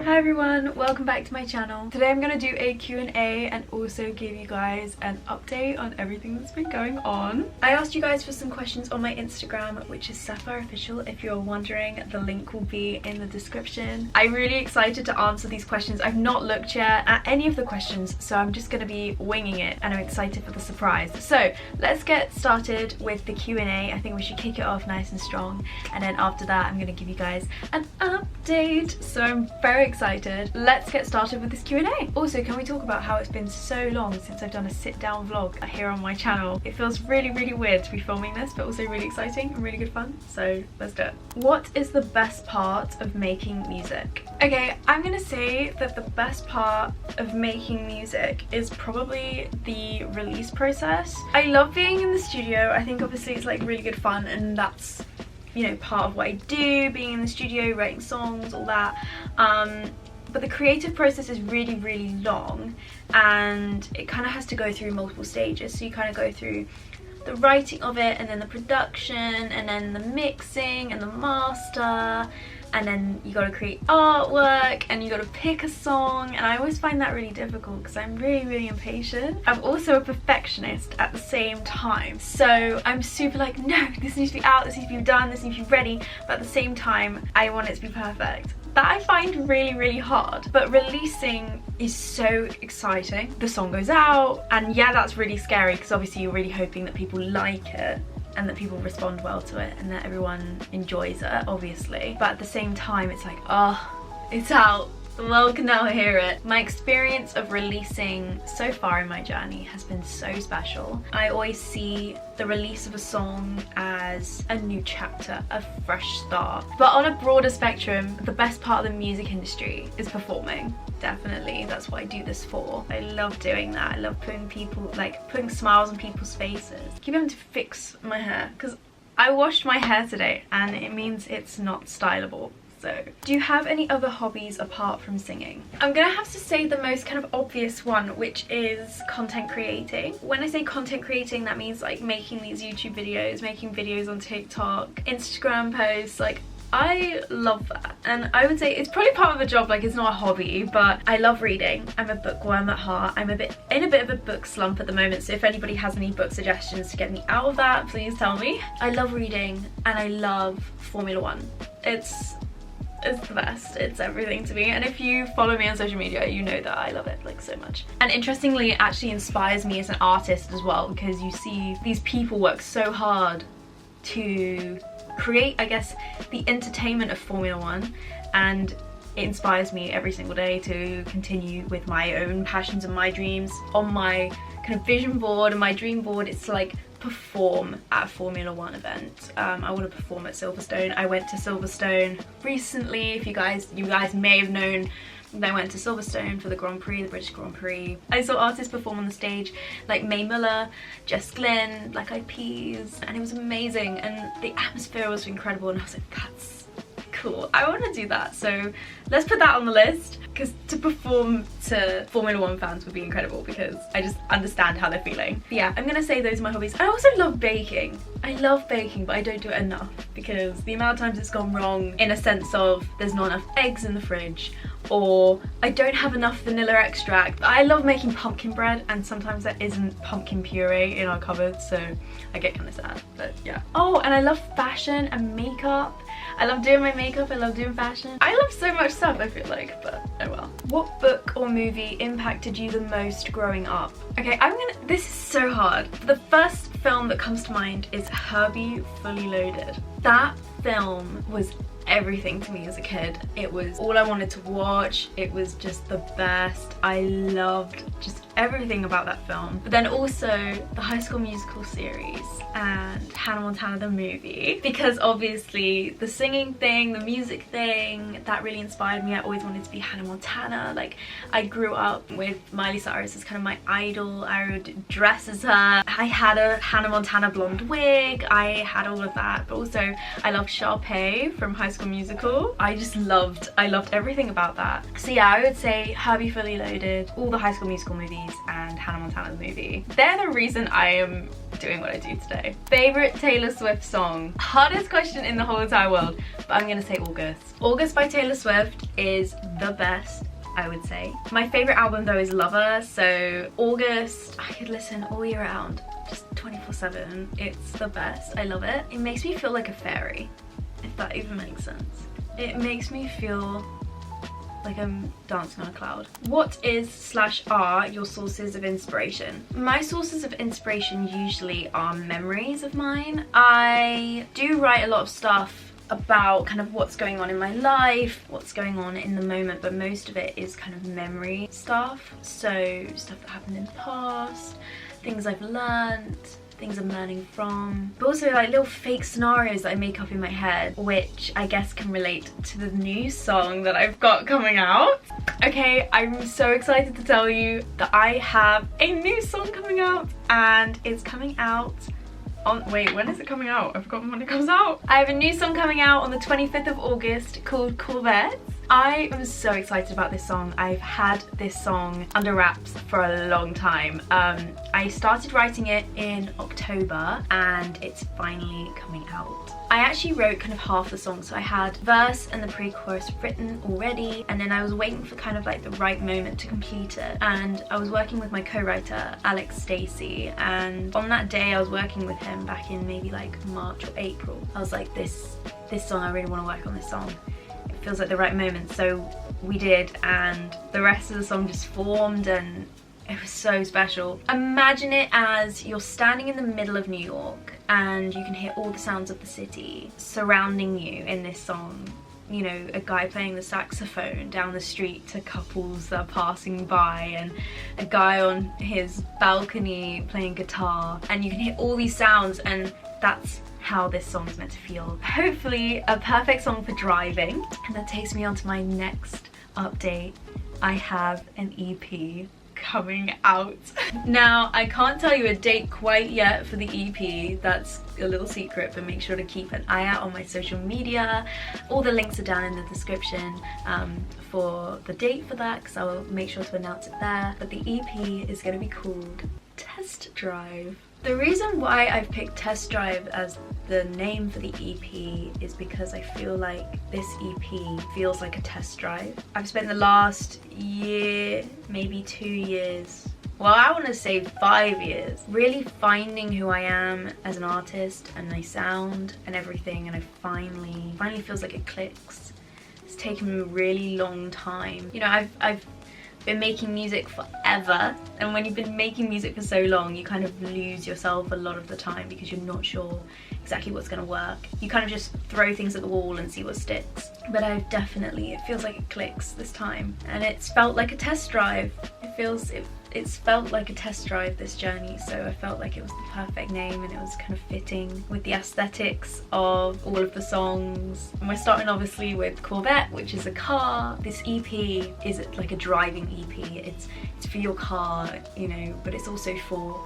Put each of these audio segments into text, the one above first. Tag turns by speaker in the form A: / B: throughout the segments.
A: Hi everyone, welcome back to my channel. Today I'm going to do a Q&A and also give you guys an update on everything that's been going on. I asked you guys for some questions on my Instagram, which is Sapphire Official. If you're wondering, the link will be in the description. I'm really excited to answer these questions. I've not looked yet at any of the questions, so I'm just going to be winging it and I'm excited for the surprise. So let's get started with the Q&A. I think we should kick it off nice and strong, and then after that I'm going to give you guys an update. So I'm very excited. Let's get started with this Q&A. Also, can we talk about how it's been so long since I've done a sit-down vlog here on my channel? It feels really weird to be filming this, but also really exciting and really good fun. So let's do it. What is the best part of making music? Okay, I'm gonna say that the best part of making music is probably the release process. I love being in the studio. I think obviously it's like really good fun, and that's, you know, part of what I do, being in the studio, writing songs, all that. But the creative process is really long, and it kind of has to go through multiple stages. So you kind of go through the writing of it, and then the production, and then the mixing and the master, and then you got to create artwork, and you got to pick a song. And I always find that really difficult because I'm really impatient. I'm also a perfectionist at the same time, so I'm super like, no, this needs to be out, this needs to be done, this needs to be ready, but at the same time I want it to be perfect. That I find really hard. But releasing is so exciting. The song goes out, and yeah, that's really scary because obviously you're really hoping that people like it and that people respond well to it and that everyone enjoys it, obviously. But at the same time, it's like, oh, it's out. The world can now hear it. My experience of releasing so far in my journey has been so special. I always see the release of a song as a new chapter, a fresh start. But on a broader spectrum, the best part of the music industry is performing. Definitely, that's what I do this for. I love doing that. I love putting smiles on people's faces. I keep having to fix my hair because I washed my hair today and it means it's not styleable. So, do you have any other hobbies apart from singing? I'm gonna have to say the most kind of obvious one, which is content creating. When I say content creating, that means like making these YouTube videos, making videos on TikTok, Instagram posts. Like, I love that, and I would say it's probably part of a job. Like, it's not a hobby, but I love reading. I'm a bookworm at heart. I'm in a bit of a book slump at the moment, so if anybody has any book suggestions to get me out of that, please tell me. I love reading, and I love Formula One. It's the best. It's everything to me, and if you follow me on social media, you know that I love it like so much. And interestingly, it actually inspires me as an artist as well, because you see these people work so hard to create, I guess, the entertainment of Formula One, and it inspires me every single day to continue with my own passions and my dreams. On my kind of vision board and my dream board, it's like perform at a Formula One event. I want to perform at Silverstone. I went to Silverstone recently. If you guys may have known that I went to Silverstone for the Grand Prix, the British Grand Prix. I saw artists perform on the stage like Mae Muller, Jess Glynne, Black Eyed Peas, and it was amazing, and the atmosphere was incredible, and I was like, that's cool. I want to do that. So let's put that on the list, because to perform to Formula One fans would be incredible, because I just understand how they're feeling. But yeah, I'm gonna say those are my hobbies. I also love baking. I love baking, but I don't do it enough, because the amount of times it's gone wrong, in a sense of there's not enough eggs in the fridge, or I don't have enough vanilla extract. I love making pumpkin bread, and sometimes there isn't pumpkin puree in our cupboard, so I get kind of sad, but yeah. Oh, and I love fashion and makeup. I love doing my makeup, I love doing fashion. I love so much stuff, I feel like, but oh well. What book or movie impacted you the most growing up? Okay, this is so hard. The first film that comes to mind is Herbie Fully Loaded. That film was everything to me as a kid. It was all I wanted to watch. It was just the best. I loved just everything about that film. But then also the High School Musical series and Hannah Montana the movie, because obviously the singing thing, the music thing, that really inspired me. I always wanted to be Hannah Montana. Like, I grew up with Miley Cyrus as kind of my idol. I would dress as her. I had a Hannah Montana blonde wig. I had all of that, but also I loved Sharpay from High School Musical. I loved everything about that. So yeah, I would say Herbie Fully Loaded, all the High School Musical movies, Hobbies and Hannah Montana's movie. They're the reason I am doing what I do today. Favorite Taylor Swift song? Hardest question in the whole entire world, but I'm gonna say August. August by Taylor Swift is the best, I would say. My favorite album though is Lover, so August, I could listen all year round, just 24/7. It's the best, I love it. It makes me feel like a fairy, if that even makes sense. It makes me feel like I'm dancing on a cloud. What is / are your sources of inspiration? My sources of inspiration usually are memories of mine. I do write a lot of stuff about kind of what's going on in my life, what's going on in the moment, but most of it is kind of memory stuff. So stuff that happened in the past, things I've learned, things I'm learning from, but also like little fake scenarios that I make up in my head, which I guess can relate to the new song that I've got coming out. Okay, I'm so excited to tell you that I have a new song coming out, and it's coming out on, wait, when is it coming out? I've forgotten when it comes out. I have a new song coming out on the 25th of August called CORVETTE. I am so excited about this song. I've had this song under wraps for a long time. I started writing it in October and it's finally coming out. I actually wrote kind of half the song, so I had verse and the pre-chorus written already, and then I was waiting for kind of like the right moment to complete it, and I was working with my co-writer Alex Stacey, and on that day I was working with him back in maybe like March or April. I was like, this song, I really want to work on this song. It feels like the right moment, so we did, and the rest of the song just formed and it was so special. Imagine it as you're standing in the middle of New York and you can hear all the sounds of the city surrounding you in this song. You know, a guy playing the saxophone down the street to couples that are passing by, and a guy on his balcony playing guitar, and you can hear all these sounds, and that's how this song's meant to feel. Hopefully a perfect song for driving. And that takes me on to my next update. I have an EP coming out. Now, I can't tell you a date quite yet for the EP, that's a little secret, but make sure to keep an eye out on my social media. All the links are down in the description for the date for that, because I will make sure to announce it there. But the EP is going to be called Test Drive. The reason why I've picked Test Drive as the name for the EP is because I feel like this EP feels like a test drive. I've spent the last year, maybe 2 years, well, I want to say 5 years, really finding who I am as an artist and my sound and everything, and I finally feels like it clicks. It's taken me a really long time. You know, I've been making music forever, and when you've been making music for so long, you kind of lose yourself a lot of the time because you're not sure exactly what's going to work. You kind of just throw things at the wall and see what sticks. But I've definitely, it feels like it clicks this time, and it's felt like a test drive. It's felt like a test drive, this journey, so I felt like it was the perfect name, and it was kind of fitting with the aesthetics of all of the songs. And we're starting obviously with Corvette, which is a car. This EP is like a driving EP. It's for your car, you know, but it's also for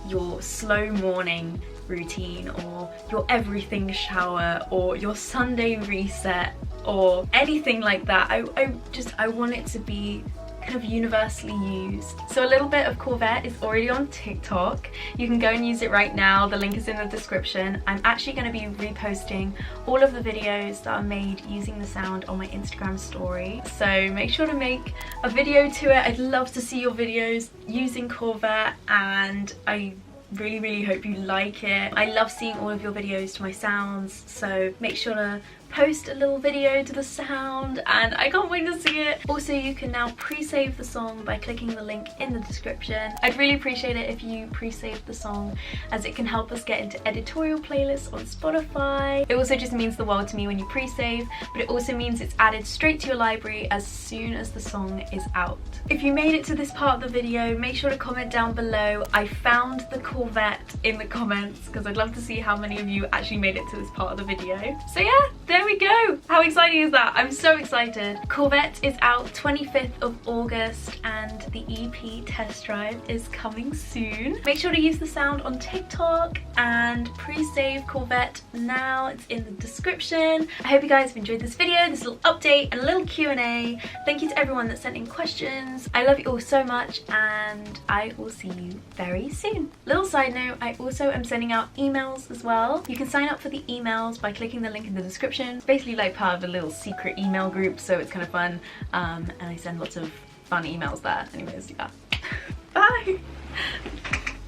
A: your slow morning routine, or your everything shower, or your Sunday reset, or anything like that. I want it to be kind of universally used. So a little bit of Corvette is already on TikTok. You can go and use it right now. The link is in the description. I'm actually going to be reposting all of the videos that are made using the sound on my Instagram story. So make sure to make a video to it. I'd love to see your videos using Corvette, and I really hope you like it. I love seeing all of your videos to my sounds, so make sure to post a little video to the sound, and I can't wait to see it. Also, you can now pre-save the song by clicking the link in the description. I'd really appreciate it if you pre-saved the song, as it can help us get into editorial playlists on Spotify. It also just means the world to me when you pre-save, but it also means it's added straight to your library as soon as the song is out. If you made it to this part of the video, make sure to comment down below. I found the chord Corvette in the comments because I'd love to see how many of you actually made it to this part of the video. So yeah, there we go. How exciting is that? I'm so excited. Corvette is out 25th of August and the EP test drive is coming soon. Make sure to use the sound on TikTok and pre-save Corvette now. It's in the description. I hope you guys have enjoyed this video, this little update and a little Q&A. Thank you to everyone that sent in questions. I love you all so much and I will see you very soon. Little side note, I also am sending out emails as well. You can sign up for the emails by clicking the link in the description. It's basically like part of a little secret email group, so it's kind of fun, and I send lots of fun emails there. Anyways, yeah.